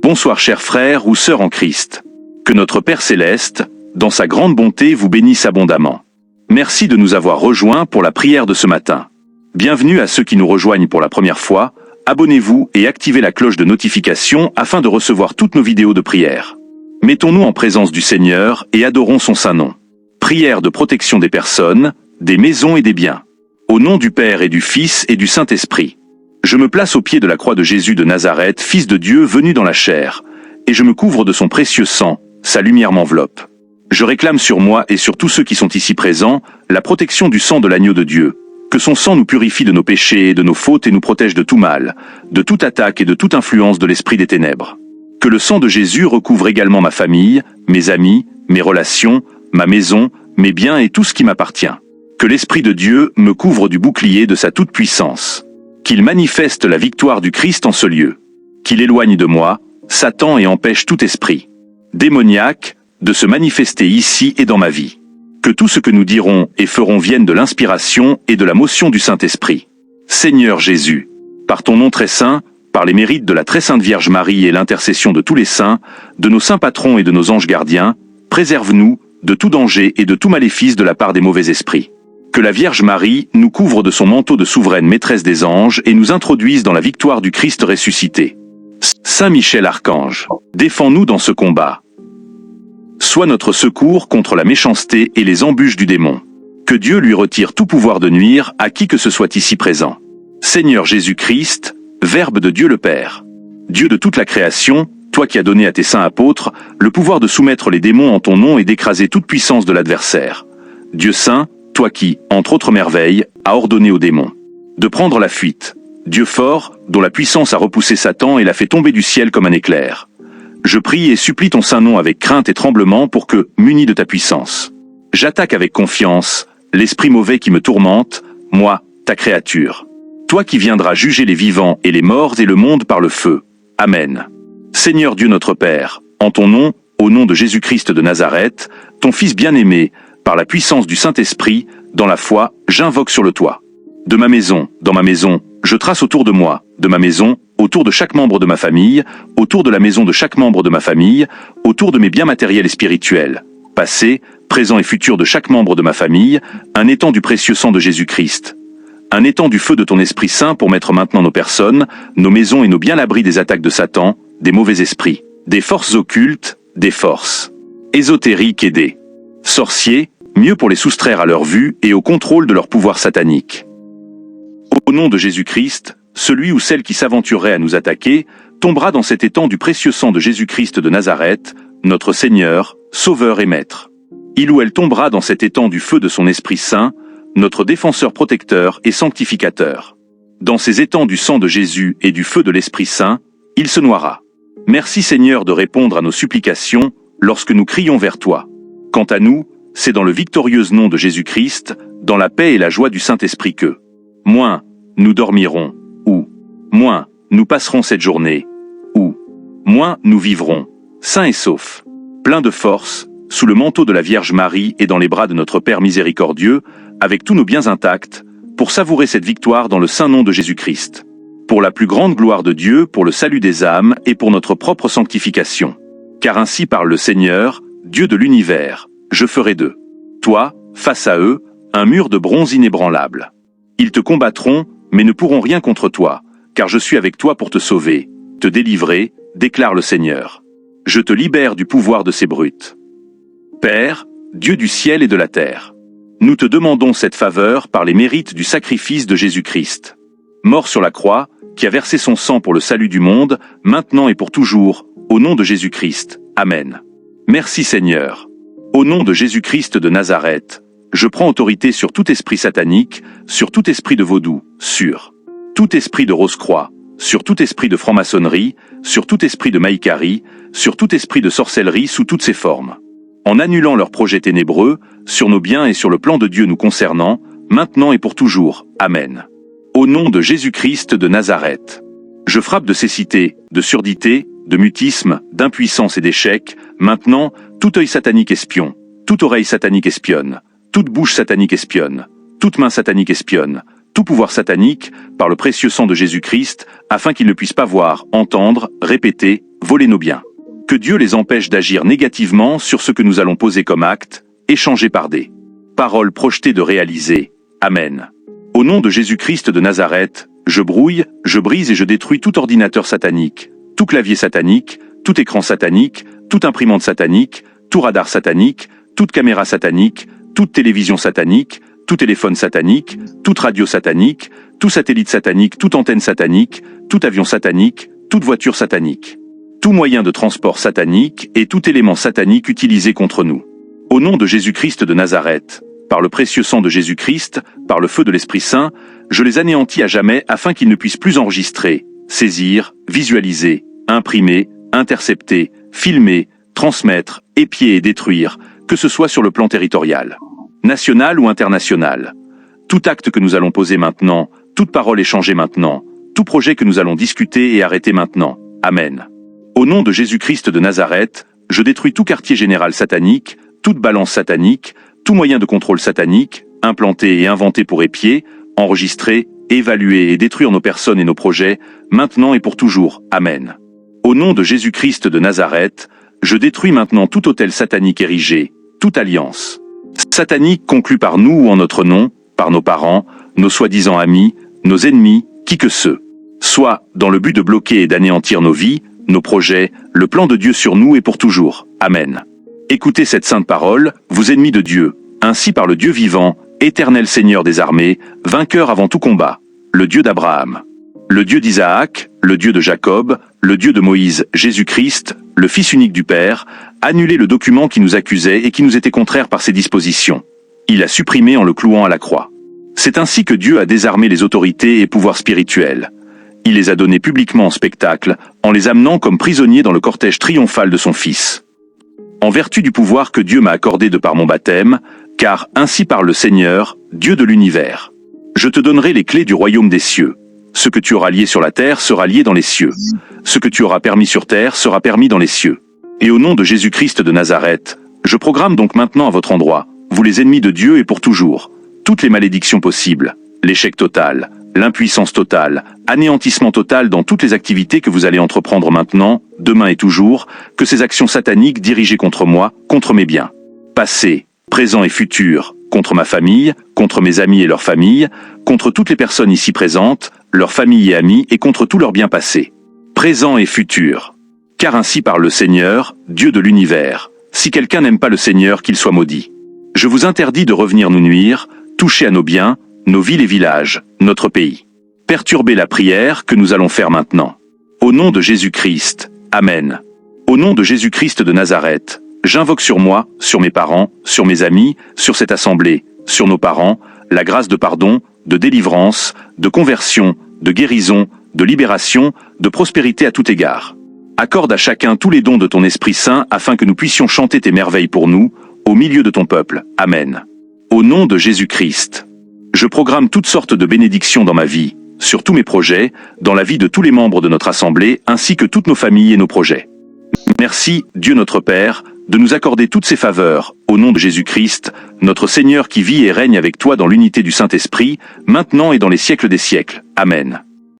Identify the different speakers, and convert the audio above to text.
Speaker 1: Bonsoir chers frères ou sœurs en Christ. Que notre Père Céleste, dans sa grande bonté, vous bénisse abondamment. Merci de nous avoir rejoints pour la prière de ce matin. Bienvenue à ceux qui nous rejoignent pour la première fois. Abonnez-vous et activez la cloche de notification afin de recevoir toutes nos vidéos de prière. Mettons-nous en présence du Seigneur et adorons son saint nom. Prière de protection des personnes, des maisons et des biens. Au nom du Père et du Fils et du Saint-Esprit. Je me place au pied de la croix de Jésus de Nazareth, Fils de Dieu venu dans la chair, et je me couvre de son précieux sang, sa lumière m'enveloppe. Je réclame sur moi et sur tous ceux qui sont ici présents, la protection du sang de l'agneau de Dieu. Que son sang nous purifie de nos péchés et de nos fautes et nous protège de tout mal, de toute attaque et de toute influence de l'esprit des ténèbres. Que le sang de Jésus recouvre également ma famille, mes amis, mes relations, ma maison, mes biens et tout ce qui m'appartient. Que l'Esprit de Dieu me couvre du bouclier de sa toute-puissance. Qu'il manifeste la victoire du Christ en ce lieu. Qu'il éloigne de moi, Satan et empêche tout esprit démoniaque de se manifester ici et dans ma vie. Que tout ce que nous dirons et ferons vienne de l'inspiration et de la motion du Saint-Esprit. Seigneur Jésus, par ton nom très saint, par les mérites de la très sainte Vierge Marie et l'intercession de tous les saints, de nos saints patrons et de nos anges gardiens, préserve-nous de tout danger et de tout maléfice de la part des mauvais esprits. Que la Vierge Marie nous couvre de son manteau de souveraine maîtresse des anges et nous introduise dans la victoire du Christ ressuscité. Saint Michel Archange, défends-nous dans ce combat. Sois notre secours contre la méchanceté et les embûches du démon. Que Dieu lui retire tout pouvoir de nuire à qui que ce soit ici présent. Seigneur Jésus-Christ, Verbe de Dieu le Père. Dieu de toute la création, toi qui as donné à tes saints apôtres le pouvoir de soumettre les démons en ton nom et d'écraser toute puissance de l'adversaire. Dieu saint, toi qui, entre autres merveilles, as ordonné aux démons de prendre la fuite. Dieu fort, dont la puissance a repoussé Satan et l'a fait tomber du ciel comme un éclair. Je prie et supplie ton saint nom avec crainte et tremblement pour que, muni de ta puissance, j'attaque avec confiance l'esprit mauvais qui me tourmente, moi, ta créature. Toi qui viendras juger les vivants et les morts et le monde par le feu. Amen. Seigneur Dieu notre Père, en ton nom, au nom de Jésus-Christ de Nazareth, ton Fils bien-aimé, par la puissance du Saint-Esprit, dans la foi, j'invoque sur le toit. De ma maison, dans ma maison, je trace autour de moi, de ma maison, autour de chaque membre de ma famille, autour de la maison de chaque membre de ma famille, autour de mes biens matériels et spirituels, passé, présent et futur de chaque membre de ma famille, un étang du précieux sang de Jésus-Christ. Un étang du feu de ton Esprit Saint pour mettre maintenant nos personnes, nos maisons et nos biens à l'abri des attaques de Satan, des mauvais esprits, des forces occultes, des forces ésotériques et des sorciers, mieux pour les soustraire à leur vue et au contrôle de leur pouvoir satanique. Au nom de Jésus-Christ, celui ou celle qui s'aventurerait à nous attaquer, tombera dans cet étang du précieux sang de Jésus-Christ de Nazareth, notre Seigneur, Sauveur et Maître. Il ou elle tombera dans cet étang du feu de son Esprit Saint, notre défenseur protecteur et sanctificateur. Dans ces étangs du sang de Jésus et du feu de l'Esprit Saint, il se noiera. Merci Seigneur de répondre à nos supplications lorsque nous crions vers toi. Quant à nous, c'est dans le victorieux nom de Jésus-Christ, dans la paix et la joie du Saint-Esprit que, moins, nous dormirons, ou, moins, nous passerons cette journée, ou, moins, nous vivrons, sains et saufs, pleins de force, sous le manteau de la Vierge Marie et dans les bras de notre Père miséricordieux, avec tous nos biens intacts, pour savourer cette victoire dans le saint nom de Jésus-Christ. Pour la plus grande gloire de Dieu, pour le salut des âmes et pour notre propre sanctification. Car ainsi parle le Seigneur, Dieu de l'univers, je ferai d'eux, toi, face à eux, un mur de bronze inébranlable. Ils te combattront, mais ne pourront rien contre toi, car je suis avec toi pour te sauver, te délivrer, déclare le Seigneur. Je te libère du pouvoir de ces brutes. Père, Dieu du ciel et de la terre, nous te demandons cette faveur par les mérites du sacrifice de Jésus-Christ. Mort sur la croix, qui a versé son sang pour le salut du monde, maintenant et pour toujours, au nom de Jésus-Christ. Amen. Merci Seigneur. Au nom de Jésus-Christ de Nazareth, je prends autorité sur tout esprit satanique, sur tout esprit de vaudou, sur tout esprit de Rose-Croix, sur tout esprit de franc-maçonnerie, sur tout esprit de maïcarie, sur tout esprit de sorcellerie sous toutes ses formes. En annulant leurs projets ténébreux, sur nos biens et sur le plan de Dieu nous concernant, maintenant et pour toujours. Amen. Au nom de Jésus-Christ de Nazareth, je frappe de cécité, de surdité, de mutisme, d'impuissance et d'échec, maintenant, tout œil satanique espion, toute oreille satanique espionne, toute bouche satanique espionne, toute main satanique espionne, tout pouvoir satanique, par le précieux sang de Jésus-Christ, afin qu'ils ne puissent pas voir, entendre, répéter, voler nos biens. Que Dieu les empêche d'agir négativement sur ce que nous allons poser comme acte, échanger par des paroles projetées de réaliser. Amen. Au nom de Jésus-Christ de Nazareth, je brouille, je brise et je détruis tout ordinateur satanique, tout clavier satanique, tout écran satanique, toute imprimante satanique, tout radar satanique, toute caméra satanique, toute télévision satanique, tout téléphone satanique, toute radio satanique, tout satellite satanique, toute antenne satanique, tout avion satanique, toute voiture satanique, tout moyen de transport satanique et tout élément satanique utilisé contre nous. Au nom de Jésus-Christ de Nazareth, par le précieux sang de Jésus-Christ, par le feu de l'Esprit Saint, je les anéantis à jamais afin qu'ils ne puissent plus enregistrer, saisir, visualiser, imprimer, intercepter, filmer, transmettre, épier et détruire, que ce soit sur le plan territorial, national ou international. Tout acte que nous allons poser maintenant, toute parole échangée maintenant, tout projet que nous allons discuter et arrêter maintenant. Amen. Au nom de Jésus-Christ de Nazareth, je détruis tout quartier général satanique, toute balance satanique, tout moyen de contrôle satanique, implanté et inventé pour épier, enregistrer, évaluer et détruire nos personnes et nos projets, maintenant et pour toujours. Amen. Au nom de Jésus-Christ de Nazareth, je détruis maintenant tout autel satanique érigé, toute alliance satanique conclue par nous ou en notre nom, par nos parents, nos soi-disant amis, nos ennemis, qui que ceux soit, dans le but de bloquer et d'anéantir nos vies, nos projets, le plan de Dieu sur nous et pour toujours. Amen. Écoutez cette sainte parole, vous ennemis de Dieu, ainsi par le Dieu vivant, éternel Seigneur des armées, vainqueur avant tout combat, le Dieu d'Abraham, le Dieu d'Isaac, le Dieu de Jacob, le Dieu de Moïse, Jésus-Christ, le Fils unique du Père, annulez le document qui nous accusait et qui nous était contraire par ses dispositions. Il a supprimé en le clouant à la croix. C'est ainsi que Dieu a désarmé les autorités et pouvoirs spirituels. Il les a donnés publiquement en spectacle, en les amenant comme prisonniers dans le cortège triomphal de son Fils. En vertu du pouvoir que Dieu m'a accordé de par mon baptême, car ainsi parle le Seigneur, Dieu de l'univers. Je te donnerai les clés du royaume des cieux. Ce que tu auras lié sur la terre sera lié dans les cieux. Ce que tu auras permis sur terre sera permis dans les cieux. Et au nom de Jésus-Christ de Nazareth, je programme donc maintenant à votre endroit, vous les ennemis de Dieu et pour toujours, toutes les malédictions possibles, l'échec total, l'impuissance totale, anéantissement total dans toutes les activités que vous allez entreprendre maintenant, demain et toujours, que ces actions sataniques dirigées contre moi, contre mes biens, passé, présent et futur, contre ma famille, contre mes amis et leurs familles, contre toutes les personnes ici présentes, leurs familles et amis et contre tous leurs biens passés, présents et futurs. Car ainsi parle le Seigneur, Dieu de l'univers, si quelqu'un n'aime pas le Seigneur, qu'il soit maudit. Je vous interdis de revenir nous nuire, toucher à nos biens, nos villes et villages, notre pays. Perturbez la prière que nous allons faire maintenant. Au nom de Jésus-Christ, Amen. Au nom de Jésus-Christ de Nazareth, j'invoque sur moi, sur mes parents, sur mes amis, sur cette assemblée, sur nos parents, la grâce de pardon, de délivrance, de conversion, de guérison, de libération, de prospérité à tout égard. Accorde à chacun tous les dons de ton Esprit Saint afin que nous puissions chanter tes merveilles pour nous, au milieu de ton peuple. Amen. Au nom de Jésus-Christ, je programme toutes sortes de bénédictions dans ma vie, sur tous mes projets, dans la vie de tous les membres de notre assemblée, ainsi que toutes nos familles et nos projets. Merci, Dieu notre Père, de nous accorder toutes ces faveurs, au nom de Jésus-Christ, notre Seigneur qui vit et règne avec toi dans l'unité du Saint-Esprit, maintenant et dans les siècles des siècles. Amen.